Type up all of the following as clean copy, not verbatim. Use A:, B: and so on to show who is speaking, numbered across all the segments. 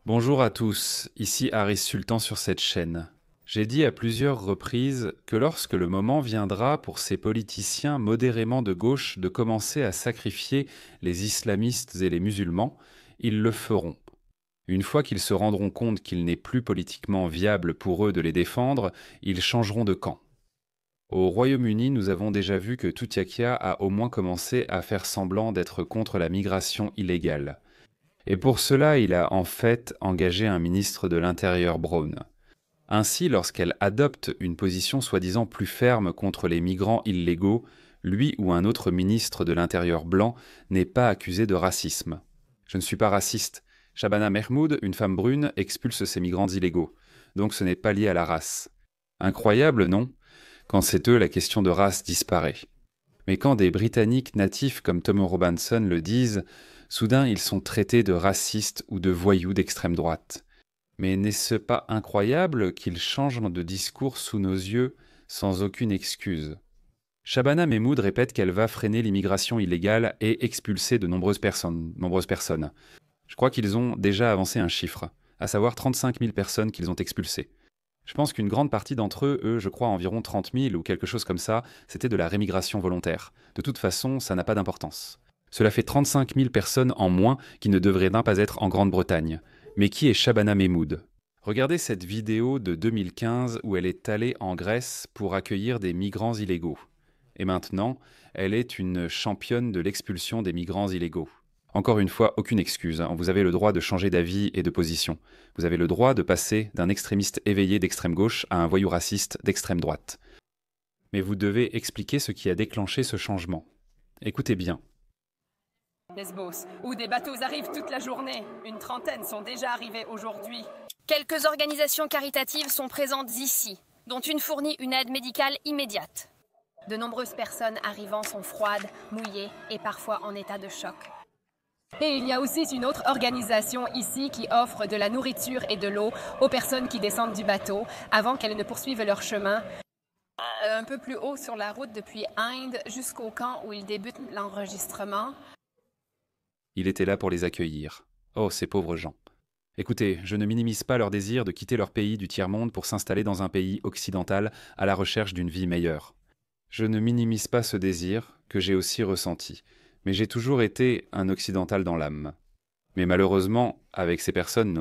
A: Bonjour à tous, ici Haris Sultan sur cette chaîne. J'ai dit à plusieurs reprises que lorsque le moment viendra pour ces politiciens modérément de gauche de commencer à sacrifier les islamistes et les musulmans, ils le feront. Une fois qu'ils se rendront compte qu'il n'est plus politiquement viable pour eux de les défendre, ils changeront de camp. Au Royaume-Uni, nous avons déjà vu que Tutiakia a au moins commencé à faire semblant d'être contre la migration illégale. Et pour cela, il a en fait engagé un ministre de l'Intérieur Brown. Ainsi, lorsqu'elle adopte une position soi-disant plus ferme contre les migrants illégaux, lui ou un autre ministre de l'Intérieur blanc n'est pas accusé de racisme. Je ne suis pas raciste. Shabana Mahmoud, une femme brune, expulse ces migrants illégaux. Donc ce n'est pas lié à la race. Incroyable, non? Quand c'est eux, la question de race disparaît. Mais quand des Britanniques natifs comme Tom Robinson le disent, soudain ils sont traités de racistes ou de voyous d'extrême droite. Mais n'est-ce pas incroyable qu'ils changent de discours sous nos yeux sans aucune excuse? Shabana Mahmoud répète qu'elle va freiner l'immigration illégale et expulser de nombreuses personnes. Je crois qu'ils ont déjà avancé un chiffre, à savoir 35 000 personnes qu'ils ont expulsées. Je pense qu'une grande partie d'entre eux, je crois environ 30 000 ou quelque chose comme ça, c'était de la rémigration volontaire. De toute façon, ça n'a pas d'importance. Cela fait 35 000 personnes en moins qui ne devraient pas être en Grande-Bretagne. Mais qui est Shabana Mahmoud? Regardez cette vidéo de 2015 où elle est allée en Grèce pour accueillir des migrants illégaux. Et maintenant, elle est une championne de l'expulsion des migrants illégaux. Encore une fois, aucune excuse, hein. Vous avez le droit de changer d'avis et de position. Vous avez le droit de passer d'un extrémiste éveillé d'extrême gauche à un voyou raciste d'extrême droite. Mais vous devez expliquer ce qui a déclenché ce changement. Écoutez bien.
B: Lesbos, où des bateaux arrivent toute la journée. Une trentaine sont déjà arrivés aujourd'hui.
C: Quelques organisations caritatives sont présentes ici, dont une fournit une aide médicale immédiate.
B: De nombreuses personnes arrivant sont froides, mouillées et parfois en état de choc. Et il y a aussi une autre organisation ici qui offre de la nourriture et de l'eau aux personnes qui descendent du bateau avant qu'elles ne poursuivent leur chemin. Un peu plus haut sur la route depuis Inde jusqu'au camp où ils débutent l'enregistrement.
A: Il était là pour les accueillir. Oh, ces pauvres gens. Écoutez, je ne minimise pas leur désir de quitter leur pays du tiers-monde pour s'installer dans un pays occidental à la recherche d'une vie meilleure. Je ne minimise pas ce désir, que j'ai aussi ressenti. Mais j'ai toujours été un occidental dans l'âme. Mais malheureusement, avec ces personnes,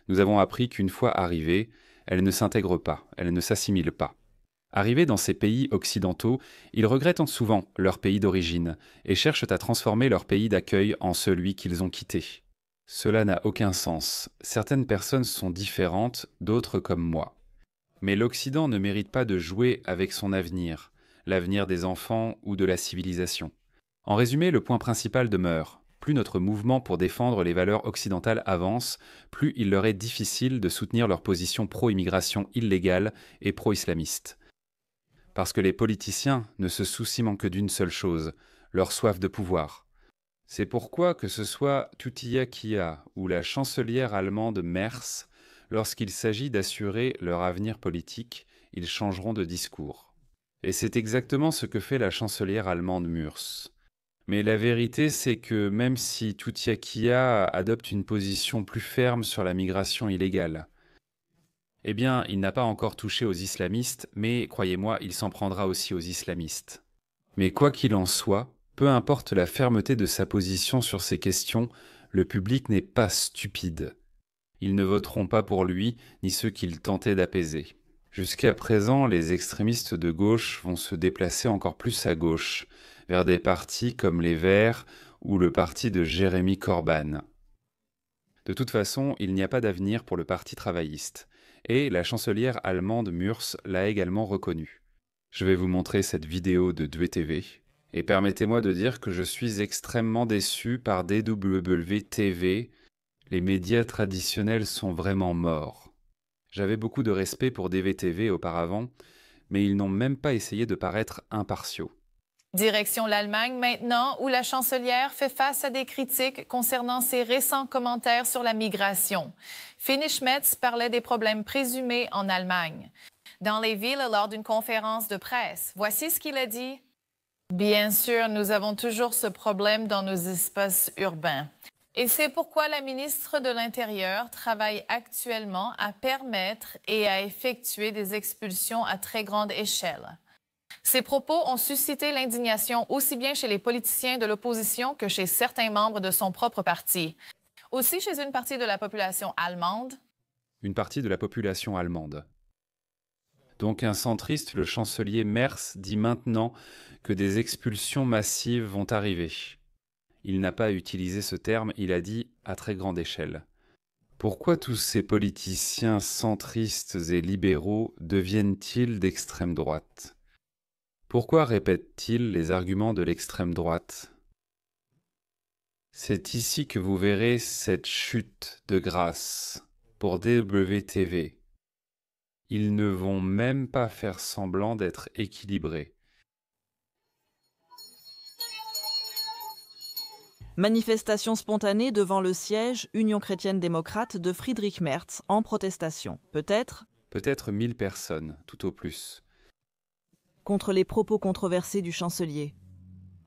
A: nous avons appris qu'une fois arrivées, elles ne s'intègrent pas, elles ne s'assimilent pas. Arrivés dans ces pays occidentaux, ils regrettent souvent leur pays d'origine et cherchent à transformer leur pays d'accueil en celui qu'ils ont quitté. Cela n'a aucun sens. Certaines personnes sont différentes, d'autres comme moi. Mais l'Occident ne mérite pas de jouer avec son avenir, l'avenir des enfants ou de la civilisation. En résumé, le point principal demeure. Plus notre mouvement pour défendre les valeurs occidentales avance, plus il leur est difficile de soutenir leur position pro-immigration illégale et pro-islamiste. Parce que les politiciens ne se soucient que d'une seule chose, leur soif de pouvoir. C'est pourquoi que ce soit Tutiakia ou la chancelière allemande Merz, lorsqu'il s'agit d'assurer leur avenir politique, ils changeront de discours. Et c'est exactement ce que fait la chancelière allemande Merz. Mais la vérité, c'est que même si Tutiakia adopte une position plus ferme sur la migration illégale, eh bien, il n'a pas encore touché aux islamistes, mais croyez-moi, il s'en prendra aussi aux islamistes. Mais quoi qu'il en soit, peu importe la fermeté de sa position sur ces questions, le public n'est pas stupide. Ils ne voteront pas pour lui, ni ceux qu'il tentait d'apaiser. Jusqu'à présent, les extrémistes de gauche vont se déplacer encore plus à gauche, vers des partis comme les Verts ou le parti de Jeremy Corbyn. De toute façon, il n'y a pas d'avenir pour le parti travailliste, et la chancelière allemande Merz l'a également reconnu. Je vais vous montrer cette vidéo de DWTV, et permettez-moi de dire que je suis extrêmement déçu par DWTV. Les médias traditionnels sont vraiment morts. J'avais beaucoup de respect pour DWTV auparavant, mais ils n'ont même pas essayé de paraître impartiaux.
D: Direction l'Allemagne maintenant, où la chancelière fait face à des critiques concernant ses récents commentaires sur la migration. Fini Schmetz parlait des problèmes présumés en Allemagne. Dans les villes, lors d'une conférence de presse, voici ce qu'il a dit. Bien sûr, nous avons toujours ce problème dans nos espaces urbains. Et c'est pourquoi la ministre de l'Intérieur travaille actuellement à permettre et à effectuer des expulsions à très grande échelle. Ces propos ont suscité l'indignation aussi bien chez les politiciens de l'opposition que chez certains membres de son propre parti. Aussi chez une partie de la population allemande.
A: Une partie de la population allemande. Donc un centriste, le chancelier Merz, dit maintenant que des expulsions massives vont arriver. Il n'a pas utilisé ce terme, il a dit « à très grande échelle ». Pourquoi tous ces politiciens centristes et libéraux deviennent-ils d'extrême droite? Pourquoi répètent-ils les arguments de l'extrême droite? C'est ici que vous verrez cette chute de grâce pour DWTV. Ils ne vont même pas faire semblant d'être équilibrés.
E: Manifestation spontanée devant le siège Union chrétienne-démocrate de Friedrich Merz en protestation. Peut-être
A: 1000 personnes, tout au plus.
E: Contre les propos controversés du chancelier.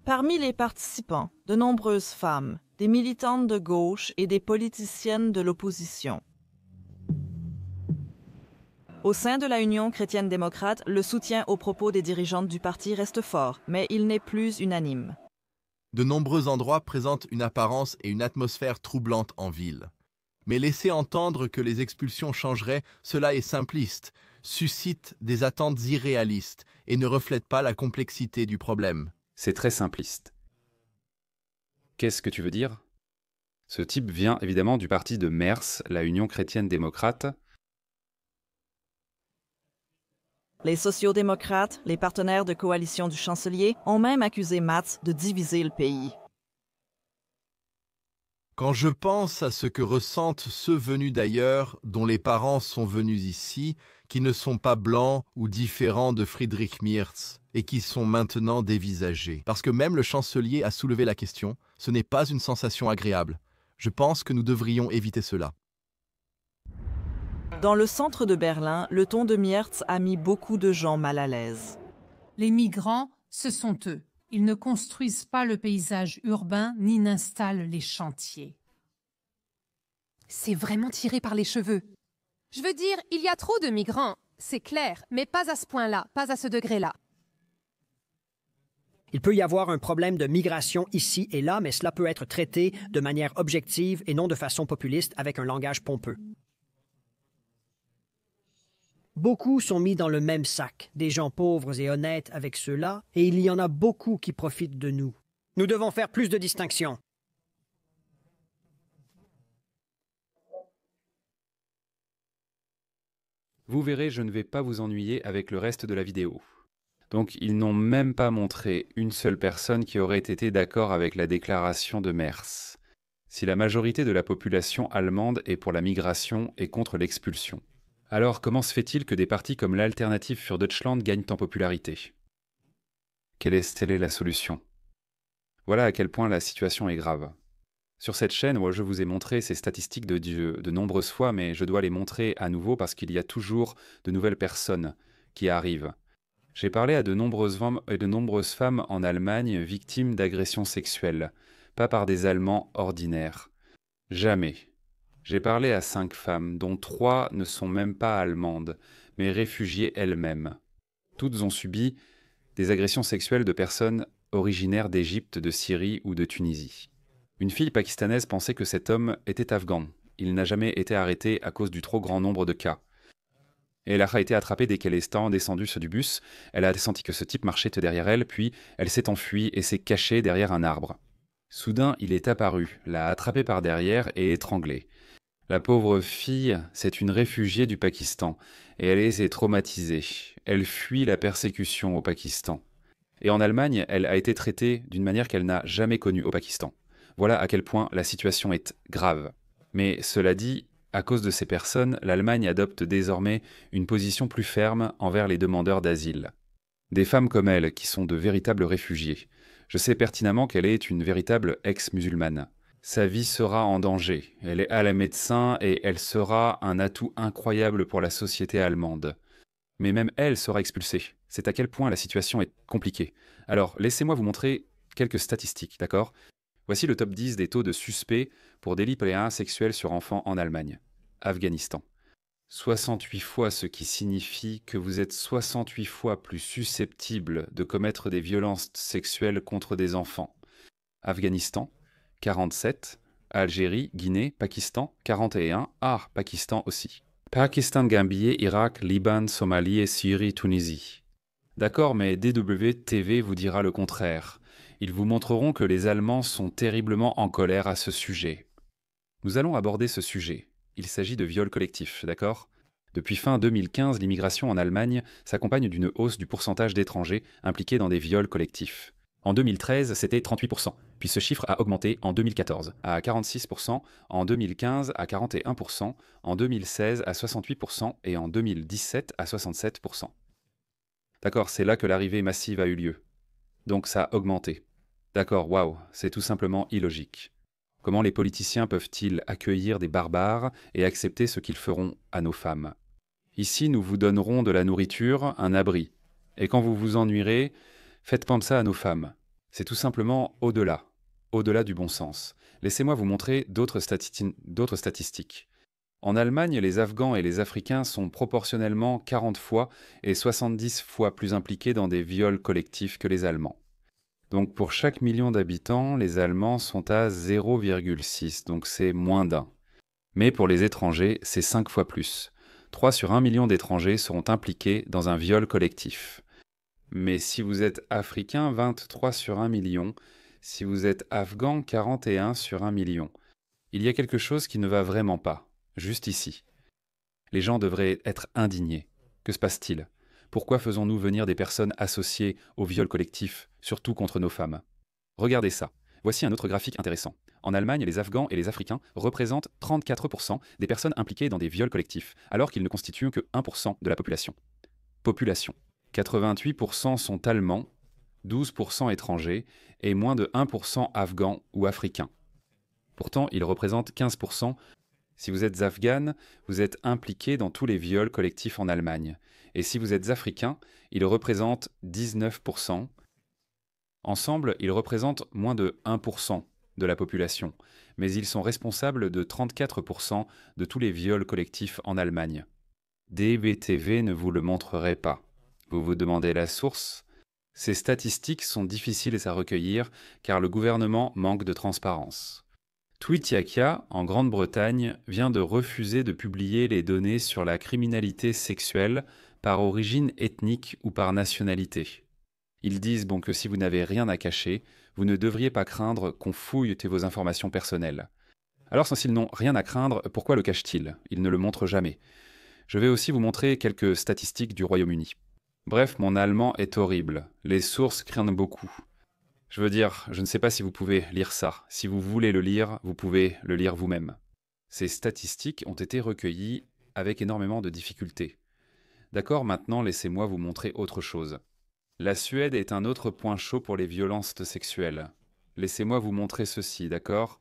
E: Parmi les participants, de nombreuses femmes, des militantes de gauche et des politiciennes de l'opposition. Au sein de la Union chrétienne-démocrate, le soutien aux propos des dirigeantes du parti reste fort, mais il n'est plus unanime.
F: De nombreux endroits présentent une apparence et une atmosphère troublantes en ville. Mais laisser entendre que les expulsions changeraient, cela est simpliste, suscite des attentes irréalistes et ne reflète pas la complexité du problème.
A: C'est très simpliste. Qu'est-ce que tu veux dire? Ce type vient évidemment du parti de Merz, la Union chrétienne-démocrate.
E: Les sociodémocrates, les partenaires de coalition du chancelier, ont même accusé Merz de diviser le pays.
F: Quand je pense à ce que ressentent ceux venus d'ailleurs, dont les parents sont venus ici, qui ne sont pas blancs ou différents de Friedrich Merz, et qui sont maintenant dévisagés. Parce que même le chancelier a soulevé la question, ce n'est pas une sensation agréable. Je pense que nous devrions éviter cela.
E: Dans le centre de Berlin, le ton de Merz a mis beaucoup de gens mal à l'aise.
G: Les migrants, ce sont eux. Ils ne construisent pas le paysage urbain ni n'installent les chantiers.
B: C'est vraiment tiré par les cheveux. Je veux dire, il y a trop de migrants, c'est clair, mais pas à ce point-là, pas à ce degré-là.
H: Il peut y avoir un problème de migration ici et là, mais cela peut être traité de manière objective et non de façon populiste avec un langage pompeux. Beaucoup sont mis dans le même sac, des gens pauvres et honnêtes avec ceux-là, et il y en a beaucoup qui profitent de nous. Nous devons faire plus de distinctions.
A: Vous verrez, je ne vais pas vous ennuyer avec le reste de la vidéo. Donc ils n'ont même pas montré une seule personne qui aurait été d'accord avec la déclaration de Merz. Si la majorité de la population allemande est pour la migration et contre l'expulsion. Alors comment se fait-il que des partis comme l'Alternative für Deutschland gagnent en popularité? Quelle est la solution? Voilà à quel point la situation est grave. Sur cette chaîne, où je vous ai montré ces statistiques de nombreuses fois, mais je dois les montrer à nouveau parce qu'il y a toujours de nouvelles personnes qui arrivent. J'ai parlé à de nombreuses femmes en Allemagne victimes d'agressions sexuelles, pas par des Allemands ordinaires. Jamais. J'ai parlé à 5 femmes, dont 3 ne sont même pas allemandes, mais réfugiées elles-mêmes. Toutes ont subi des agressions sexuelles de personnes originaires d'Égypte, de Syrie ou de Tunisie. Une fille pakistanaise pensait que cet homme était afghan. Il n'a jamais été arrêté à cause du trop grand nombre de cas. Et elle a été attrapée dès qu'elle est descendue du bus. Elle a senti que ce type marchait derrière elle, puis elle s'est enfuie et s'est cachée derrière un arbre. Soudain, il est apparu, l'a attrapée par derrière et étranglée. La pauvre fille, c'est une réfugiée du Pakistan, et elle est traumatisée. Elle fuit la persécution au Pakistan. Et en Allemagne, elle a été traitée d'une manière qu'elle n'a jamais connue au Pakistan. Voilà à quel point la situation est grave. Mais cela dit, à cause de ces personnes, l'Allemagne adopte désormais une position plus ferme envers les demandeurs d'asile. Des femmes comme elle, qui sont de véritables réfugiés. Je sais pertinemment qu'elle est une véritable ex-musulmane. Sa vie sera en danger. Elle est à la médecin et elle sera un atout incroyable pour la société allemande. Mais même elle sera expulsée. C'est à quel point la situation est compliquée. Alors, laissez-moi vous montrer quelques statistiques, d'accord? Voici le top 10 des taux de suspects pour délits préliminaires sexuels sur enfants en Allemagne. Afghanistan. 68 fois, ce qui signifie que vous êtes 68 fois plus susceptible de commettre des violences sexuelles contre des enfants. Afghanistan, 47. Algérie, Guinée, Pakistan, 41. Pakistan aussi. Pakistan, Gambie, Irak, Liban, Somalie et Syrie, Tunisie. D'accord, mais DWTV vous dira le contraire. Ils vous montreront que les Allemands sont terriblement en colère à ce sujet. Nous allons aborder ce sujet. Il s'agit de viols collectifs, d'accord ? Depuis fin 2015, l'immigration en Allemagne s'accompagne d'une hausse du pourcentage d'étrangers impliqués dans des viols collectifs. En 2013, c'était 38%, puis ce chiffre a augmenté en 2014 à 46%, en 2015 à 41%, en 2016 à 68% et en 2017 à 67%. D'accord, c'est là que l'arrivée massive a eu lieu. Donc ça a augmenté. D'accord, waouh, c'est tout simplement illogique. Comment les politiciens peuvent-ils accueillir des barbares et accepter ce qu'ils feront à nos femmes ? Ici, nous vous donnerons de la nourriture, un abri. Et quand vous vous ennuierez, faites penser à nos femmes. C'est tout simplement au-delà du bon sens. Laissez-moi vous montrer d'autres statistiques. En Allemagne, les Afghans et les Africains sont proportionnellement 40 fois et 70 fois plus impliqués dans des viols collectifs que les Allemands. Donc pour chaque million d'habitants, les Allemands sont à 0,6, donc c'est moins d'un. Mais pour les étrangers, c'est 5 fois plus. 3 sur 1 million d'étrangers seront impliqués dans un viol collectif. Mais si vous êtes africain, 23 sur 1 million. Si vous êtes afghan, 41 sur 1 million. Il y a quelque chose qui ne va vraiment pas, juste ici. Les gens devraient être indignés. Que se passe-t-il ? Pourquoi faisons-nous venir des personnes associées au viol collectif, surtout contre nos femmes ? Regardez ça. Voici un autre graphique intéressant. En Allemagne, les Afghans et les Africains représentent 34% des personnes impliquées dans des viols collectifs, alors qu'ils ne constituent que 1% de la population. 88% sont allemands, 12% étrangers et moins de 1% afghans ou africains. Pourtant, ils représentent 15%. Si vous êtes afghane, vous êtes impliqué dans tous les viols collectifs en Allemagne. Et si vous êtes africain, ils représentent 19%. Ensemble, ils représentent moins de 1% de la population, mais ils sont responsables de 34% de tous les viols collectifs en Allemagne. DWTV ne vous le montrerait pas. Vous vous demandez la source ? Ces statistiques sont difficiles à recueillir car le gouvernement manque de transparence. Twityakia, en Grande-Bretagne, vient de refuser de publier les données sur la criminalité sexuelle par origine ethnique ou par nationalité. Ils disent que si vous n'avez rien à cacher, vous ne devriez pas craindre qu'on fouille vos informations personnelles. Alors s'ils n'ont rien à craindre, pourquoi le cachent-ils ? Ils ne le montrent jamais. Je vais aussi vous montrer quelques statistiques du Royaume-Uni. Bref, mon allemand est horrible. Les sources craignent beaucoup. Je veux dire, je ne sais pas si vous pouvez lire ça. Si vous voulez le lire, vous pouvez le lire vous-même. Ces statistiques ont été recueillies avec énormément de difficultés. D'accord, maintenant laissez-moi vous montrer autre chose. La Suède est un autre point chaud pour les violences sexuelles. Laissez-moi vous montrer ceci, d'accord ?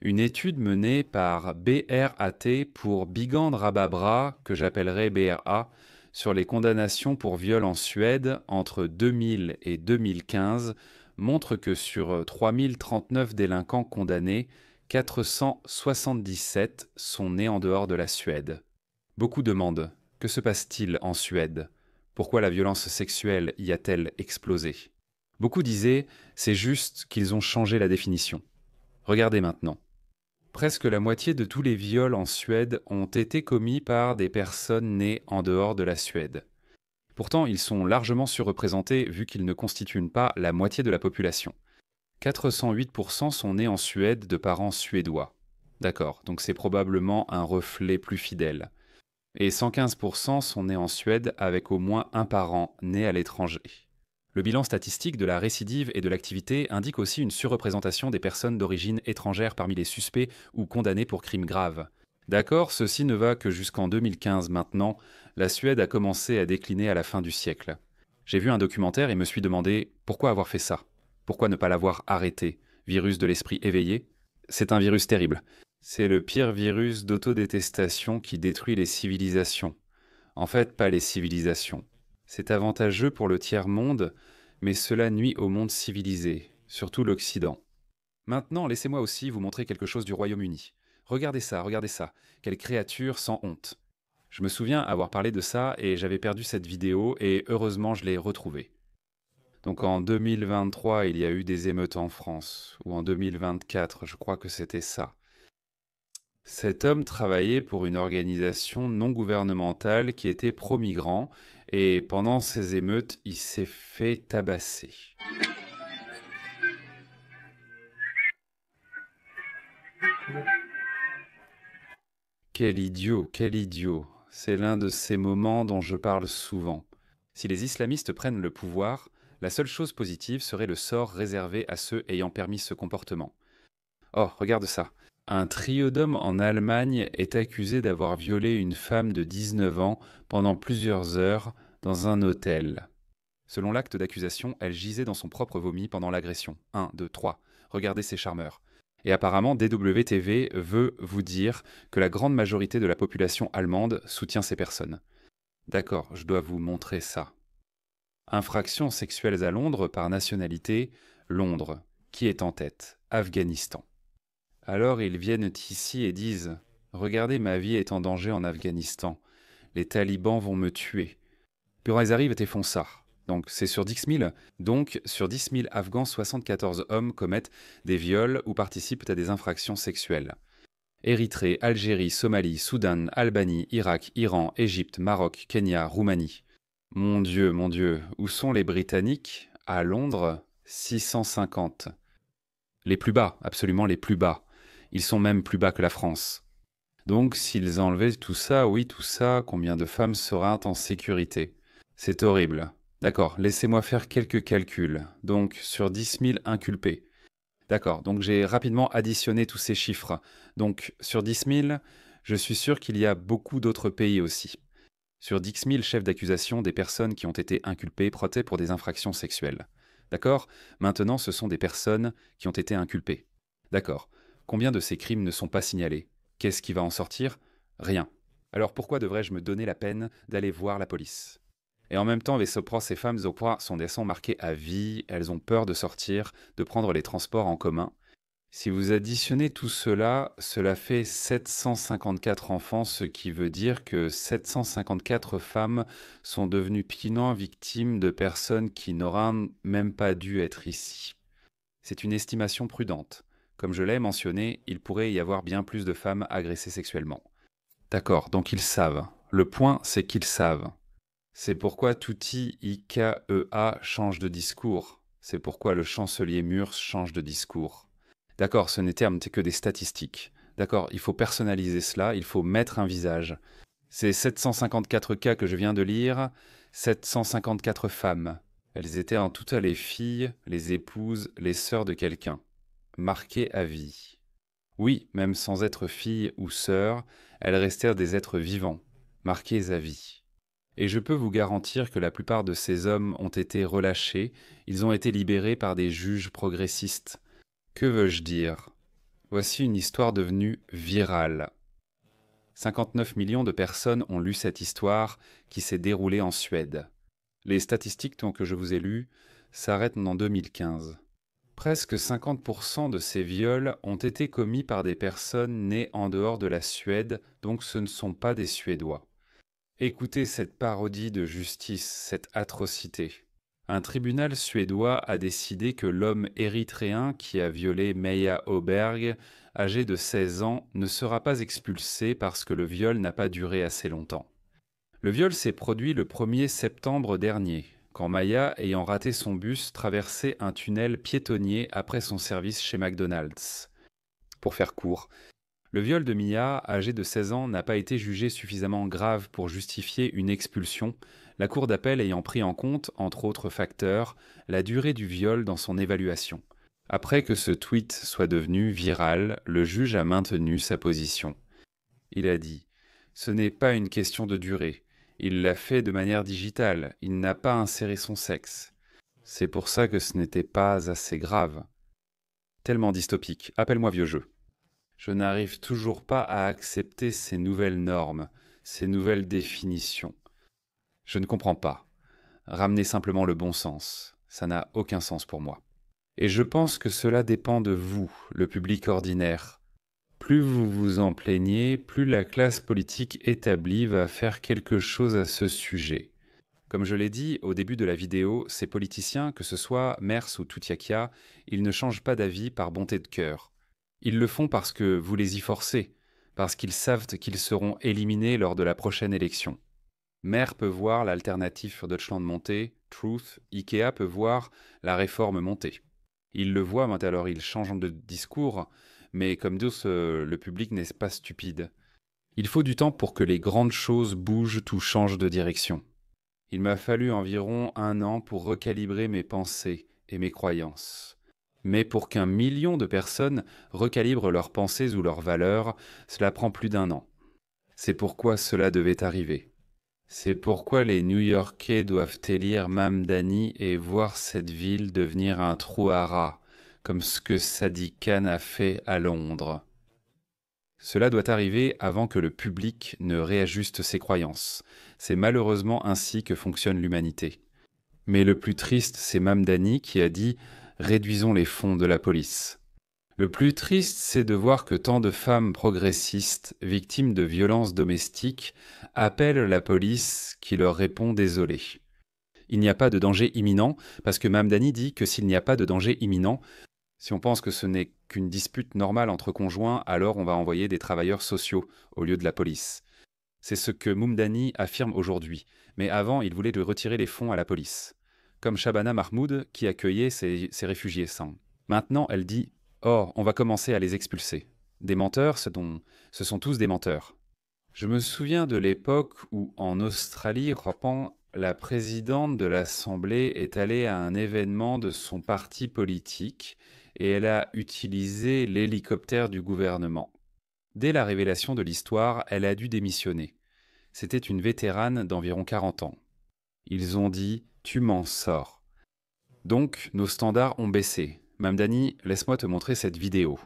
A: Une étude menée par BRAT pour Bigand Rababra, que j'appellerai BRA, sur les condamnations pour viol en Suède entre 2000 et 2015 montre que sur 3039 délinquants condamnés, 477 sont nés en dehors de la Suède. Beaucoup demandent « Que se passe-t-il en Suède ? Pourquoi la violence sexuelle y a-t-elle explosé ?» Beaucoup disaient « C'est juste qu'ils ont changé la définition. » Regardez maintenant. Presque la moitié de tous les viols en Suède ont été commis par des personnes nées en dehors de la Suède. Pourtant, ils sont largement surreprésentés vu qu'ils ne constituent pas la moitié de la population. 408% sont nés en Suède de parents suédois. D'accord, donc c'est probablement un reflet plus fidèle. Et 115% sont nés en Suède avec au moins un parent né à l'étranger. Le bilan statistique de la récidive et de l'activité indique aussi une surreprésentation des personnes d'origine étrangère parmi les suspects ou condamnés pour crimes graves. D'accord, ceci ne va que jusqu'en 2015 maintenant, la Suède a commencé à décliner à la fin du siècle. J'ai vu un documentaire et me suis demandé pourquoi avoir fait ça ? Pourquoi ne pas l'avoir arrêté ? Virus de l'esprit éveillé ? C'est un virus terrible. C'est le pire virus d'autodétestation qui détruit les civilisations. En fait, pas les civilisations. C'est avantageux pour le tiers-monde, mais cela nuit au monde civilisé, surtout l'Occident. Maintenant, laissez-moi aussi vous montrer quelque chose du Royaume-Uni. Regardez ça, quelle créature sans honte. Je me souviens avoir parlé de ça et j'avais perdu cette vidéo et heureusement je l'ai retrouvée. Donc en 2023, il y a eu des émeutes en France, ou en 2024, je crois que c'était ça. Cet homme travaillait pour une organisation non gouvernementale qui était pro-migrants, et pendant ces émeutes, il s'est fait tabasser. Quel idiot, quel idiot. C'est l'un de ces moments dont je parle souvent. Si les islamistes prennent le pouvoir, la seule chose positive serait le sort réservé à ceux ayant permis ce comportement. Oh, regarde ça. Un trio d'hommes en Allemagne est accusé d'avoir violé une femme de 19 ans pendant plusieurs heures dans un hôtel. Selon l'acte d'accusation, elle gisait dans son propre vomi pendant l'agression. 1, 2, 3. Regardez ces charmeurs. Et apparemment, DWTV veut vous dire que la grande majorité de la population allemande soutient ces personnes. D'accord, je dois vous montrer ça. Infractions sexuelles à Londres par nationalité, Londres. Qui est en tête? Afghanistan. Alors ils viennent ici et disent « Regardez, ma vie est en danger en Afghanistan. Les talibans vont me tuer. » Puis ils arrivent et font ça. Donc c'est sur 10 000. Donc sur 10 000 Afghans, 74 hommes commettent des viols ou participent à des infractions sexuelles. Érythrée, Algérie, Somalie, Soudan, Albanie, Irak, Iran, Égypte, Maroc, Kenya, Roumanie. Mon Dieu, où sont les Britanniques? À Londres, 650. Les plus bas, absolument les plus bas. Ils sont même plus bas que la France. Donc s'ils enlevaient tout ça, oui tout ça, combien de femmes seraient en sécurité? C'est horrible. D'accord, laissez-moi faire quelques calculs. Donc sur 10 000 inculpés. D'accord, donc j'ai rapidement additionné tous ces chiffres. Donc sur 10 000, je suis sûr qu'il y a beaucoup d'autres pays aussi. Sur 10 000 chefs d'accusation, des personnes qui ont été inculpées protègent pour des infractions sexuelles. D'accord? Maintenant, ce sont des personnes qui ont été inculpées. D'accord. Combien de ces crimes ne sont pas signalés? Qu'est-ce qui va en sortir? Rien. Alors pourquoi devrais-je me donner la peine d'aller voir la police? Et en même temps, ces femmes sont marquées à vie, elles ont peur de sortir, de prendre les transports en commun. Si vous additionnez tout cela, cela fait 754 enfants, ce qui veut dire que 754 femmes sont devenues piquement victimes de personnes qui n'auraient même pas dû être ici. C'est une estimation prudente. Comme je l'ai mentionné, il pourrait y avoir bien plus de femmes agressées sexuellement. D'accord, donc ils savent. Le point, c'est qu'ils savent. C'est pourquoi Tutti IKEA change de discours. C'est pourquoi le chancelier Murs change de discours. D'accord, ce n'était que des statistiques. D'accord, il faut personnaliser cela, il faut mettre un visage. Ces 754 cas que je viens de lire, 754 femmes. Elles étaient en tout les filles, les épouses, les sœurs de quelqu'un. Marquées à vie. Oui, même sans être filles ou sœurs, elles restèrent des êtres vivants, marqués à vie. Et je peux vous garantir que la plupart de ces hommes ont été relâchés, ils ont été libérés par des juges progressistes. Que veux-je dire? Voici une histoire devenue virale. 59 millions de personnes ont lu cette histoire qui s'est déroulée en Suède. Les statistiques que je vous ai lues s'arrêtent en 2015. Presque 50% de ces viols ont été commis par des personnes nées en dehors de la Suède, donc ce ne sont pas des Suédois. Écoutez cette parodie de justice, cette atrocité. Un tribunal suédois a décidé que l'homme érythréen qui a violé Meja Åberg, âgé de 16 ans, ne sera pas expulsé parce que le viol n'a pas duré assez longtemps. Le viol s'est produit le 1er septembre dernier, quand Maya, ayant raté son bus, traversait un tunnel piétonnier après son service chez McDonald's. Pour faire court, le viol de Mia, âgée de 16 ans, n'a pas été jugé suffisamment grave pour justifier une expulsion, la cour d'appel ayant pris en compte, entre autres facteurs, la durée du viol dans son évaluation. Après que ce tweet soit devenu viral, le juge a maintenu sa position. Il a dit « Ce n'est pas une question de durée. Il l'a fait de manière digitale. Il n'a pas inséré son sexe. C'est pour ça que ce n'était pas assez grave. » Tellement dystopique. Appelle-moi vieux jeu. Je n'arrive toujours pas à accepter ces nouvelles normes, ces nouvelles définitions. Je ne comprends pas. Ramenez simplement le bon sens. Ça n'a aucun sens pour moi. Et je pense que cela dépend de vous, le public ordinaire. Plus vous vous en plaignez, plus la classe politique établie va faire quelque chose à ce sujet. Comme je l'ai dit au début de la vidéo, ces politiciens, que ce soit Merz ou Toutiakia, ils ne changent pas d'avis par bonté de cœur. Ils le font parce que vous les y forcez, parce qu'ils savent qu'ils seront éliminés lors de la prochaine élection. Mer peut voir l'alternative für Deutschland monter, Truth, Ikea peut voir la réforme monter. Ils le voient, alors ils changent de discours, mais comme tous, le public n'est pas stupide. Il faut du temps pour que les grandes choses bougent ou changent de direction. Il m'a fallu environ 1 an pour recalibrer mes pensées et mes croyances. Mais pour qu'1 million de personnes recalibrent leurs pensées ou leurs valeurs, cela prend plus d'1 an. C'est pourquoi cela devait arriver. C'est pourquoi les New-Yorkais doivent élire Mamdani et voir cette ville devenir un trou à rats, comme ce que Sadiq Khan a fait à Londres. Cela doit arriver avant que le public ne réajuste ses croyances. C'est malheureusement ainsi que fonctionne l'humanité. Mais le plus triste, c'est Mamdani qui a dit « Réduisons les fonds de la police ». Le plus triste, c'est de voir que tant de femmes progressistes, victimes de violences domestiques, appellent la police qui leur répond « Désolé ». Il n'y a pas de danger imminent, parce que Mamdani dit que s'il n'y a pas de danger imminent, si on pense que ce n'est qu'une dispute normale entre conjoints, alors on va envoyer des travailleurs sociaux au lieu de la police. C'est ce que Mamdani affirme aujourd'hui, mais avant il voulait retirer les fonds à la police. Comme Shabana Mahmoud qui accueillait ces réfugiés sans. Maintenant elle dit « Oh, on va commencer à les expulser ». Des menteurs, ce sont tous des menteurs. Je me souviens de l'époque où en Australie, la présidente de l'Assemblée est allée à un événement de son parti politique et elle a utilisé l'hélicoptère du gouvernement. Dès la révélation de l'histoire, elle a dû démissionner. C'était une vétérane d'environ 40 ans. Ils ont dit « tu m'en sors ». Donc, nos standards ont baissé. Mamdani, laisse-moi te montrer cette vidéo.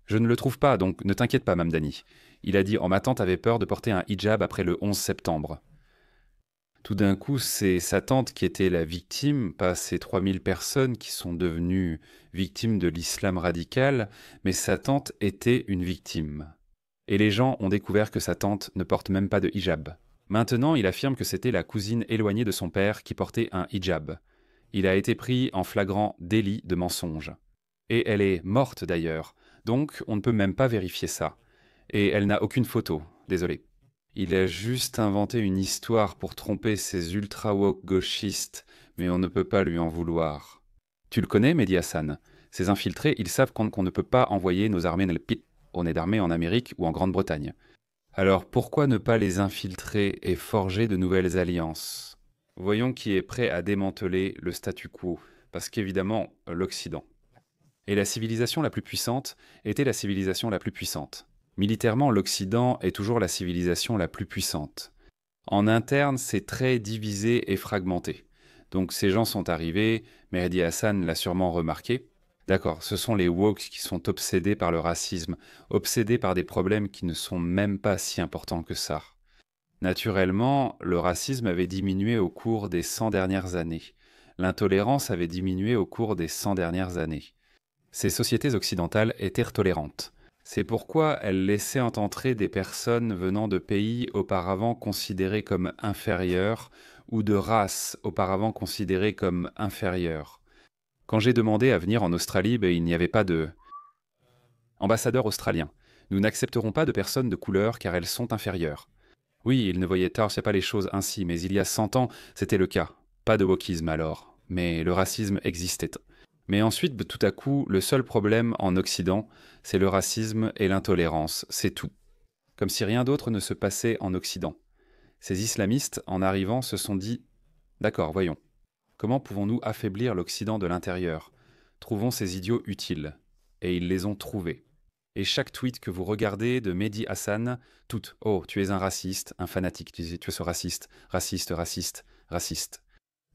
A: Je ne le trouve pas, donc ne t'inquiète pas, Mamdani. Il a dit « ma tante avait peur de porter un hijab après le 11 septembre ». Tout d'un coup, c'est sa tante qui était la victime, pas ces 3000 personnes qui sont devenues victimes de l'islam radical, mais sa tante était une victime. Et les gens ont découvert que sa tante ne porte même pas de hijab. Maintenant, il affirme que c'était la cousine éloignée de son père qui portait un hijab. Il a été pris en flagrant délit de mensonge. Et elle est morte d'ailleurs, donc on ne peut même pas vérifier ça. Et elle n'a aucune photo, désolé. Il a juste inventé une histoire pour tromper ces ultra-woke gauchistes, mais on ne peut pas lui en vouloir. Tu le connais, Mehdi Hassan? Ces infiltrés, ils savent qu'on ne peut pas envoyer nos armées dans le pit. On est d'armée en Amérique ou en Grande-Bretagne. Alors pourquoi ne pas les infiltrer et forger de nouvelles alliances? Voyons qui est prêt à démanteler le statu quo, parce qu'évidemment, l'Occident. Et la civilisation la plus puissante était la civilisation la plus puissante. Militairement, l'Occident est toujours la civilisation la plus puissante. En interne, c'est très divisé et fragmenté. Donc ces gens sont arrivés, Mehdi Hassan l'a sûrement remarqué. D'accord, ce sont les woke qui sont obsédés par le racisme, obsédés par des problèmes qui ne sont même pas si importants que ça. Naturellement, le racisme avait diminué au cours des 100 dernières années. L'intolérance avait diminué au cours des 100 dernières années. Ces sociétés occidentales étaient tolérantes. C'est pourquoi elles laissaient entrer des personnes venant de pays auparavant considérés comme inférieurs ou de races auparavant considérées comme inférieures. Quand j'ai demandé à venir en Australie, il n'y avait pas de ambassadeur australien. Nous n'accepterons pas de personnes de couleur car elles sont inférieures. Oui, ils ne voyaient pas les choses ainsi, mais il y a 100 ans, c'était le cas. Pas de wokisme alors, mais le racisme existait. Mais ensuite, tout à coup, le seul problème en Occident, c'est le racisme et l'intolérance, c'est tout. Comme si rien d'autre ne se passait en Occident. Ces islamistes, en arrivant, se sont dit « D'accord, voyons. Comment pouvons-nous affaiblir l'Occident de l'intérieur? Trouvons ces idiots utiles. » Et ils les ont trouvés. Et chaque tweet que vous regardez de Mehdi Hassan, toutes « Oh, tu es un raciste, un fanatique, tu es ce raciste, raciste, raciste, raciste. »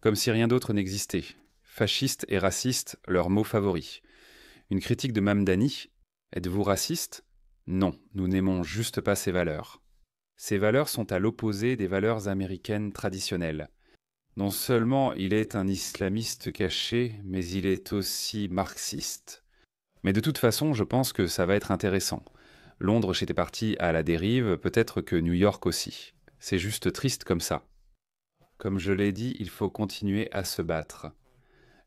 A: Comme si rien d'autre n'existait. Fasciste et raciste, leurs mots favoris. Une critique de Mamdani. Êtes-vous raciste? Non, nous n'aimons juste pas ces valeurs. Ces valeurs sont à l'opposé des valeurs américaines traditionnelles. Non seulement il est un islamiste caché, mais il est aussi marxiste. Mais de toute façon, je pense que ça va être intéressant. Londres était parti à la dérive, peut-être que New York aussi. C'est juste triste comme ça. Comme je l'ai dit, il faut continuer à se battre.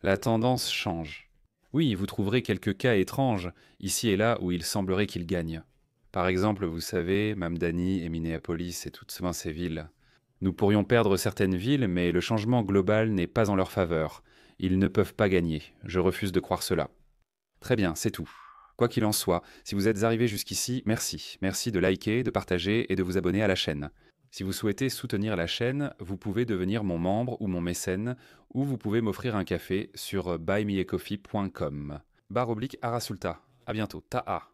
A: La tendance change. Oui, vous trouverez quelques cas étranges, ici et là, où il semblerait qu'ils gagnent. Par exemple, vous savez, Mamdani et Minneapolis et toutes ces villes. Nous pourrions perdre certaines villes, mais le changement global n'est pas en leur faveur. Ils ne peuvent pas gagner. Je refuse de croire cela. Très bien, c'est tout. Quoi qu'il en soit, si vous êtes arrivé jusqu'ici, merci. Merci de liker, de partager et de vous abonner à la chaîne. Si vous souhaitez soutenir la chaîne, vous pouvez devenir mon membre ou mon mécène, ou vous pouvez m'offrir un café sur buymeacoffee.com. /Arasulta. À bientôt. Ta'a.